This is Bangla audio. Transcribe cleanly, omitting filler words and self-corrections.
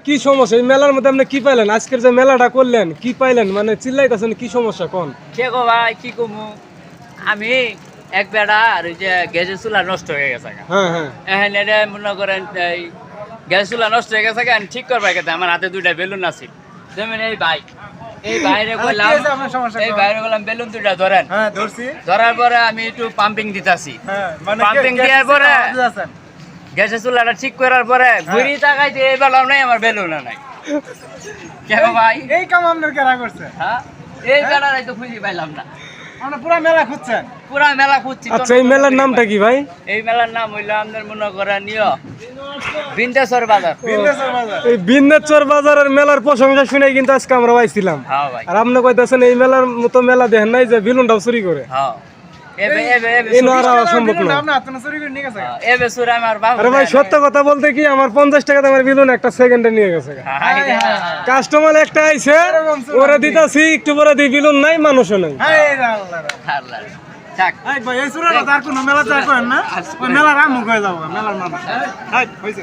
কি সমস্যা এই মেলার মধ্যে আপনি কি পাইলেন? আজকের যে মেলাটা করলেন কি পাইলেন? মানে চিল্লাইতেছেন, কি সমস্যা কোন? কে গো ভাই কি কমু আমি এক বেড়া আর ওই যে গ্যাসের চুলা নষ্ট হয়ে গেছে হ্যাঁ হ্যাঁ এখন এটা মনে করেন এই গ্যাসের চুলা নষ্ট হয়ে গেছে আমি ঠিক করবার গেছে আমার হাতে দুইটা বেলুন আছে যেমন এই বাইরে বললাম এই বাইরে বললাম বেলুন দুইটা ধরেন ধরার পরে আমি একটু পাম্পিং দিতেছি পাম্পিং দেওয়ার পরে গ্যাসের চুলাটা ঠিক করার পরে ঘুরি তাকাই দিয়ে এই বেলাম নাই আমার বেলুন নাই কেন ভাই এই কাম আপনার কেরা করছে? হ্যাঁ এই বেলাটাই তো খুঁজে পাইলাম না আমরা পুরো মেলা খুঁজছেন? পুরা মেলা খুঁজছি আচ্ছা এই মেলার নামটা কি ভাই? এই মেলার নাম হইলো আমাদের মনে করেন বিন্দেশ্বর বাজার। বিন্দেশ্বর বাজার। এই বিন্দেশ্বর বাজারের মেলার প্রশংসা শুনে কিন্তু আজকে আমরা পাইছিলাম। হ্যাঁ ভাই আর আপনি কইতাছেন এই মেলার মতো মেলা দেখেন নাই যে বেলুনটাও চুরি করে? হ্যাঁ এই নারা সম্ভব না। আপনি আপনার চুরি করে নিয়ে গেছে? এবে সুর আমার বাবু আরে ভাই সত্য কথা বলতে কি আমার 50 টাকা দামের বেলুন একটা সেকেন্ডে নিয়ে গেছে। কাস্টমার একটা আইছে ওরে দিতাছি একটু পরে দিই বেলুন নাই মানুষও নাই। হায় রে আল্লাহ রে। আল্লাহ থাক এই ভাই এই চুরাটা তার কোনো মেলা চা করেন না? ওই মেলার আমুক হয়ে যাবো মেলার মানুষ। হাই হইছে।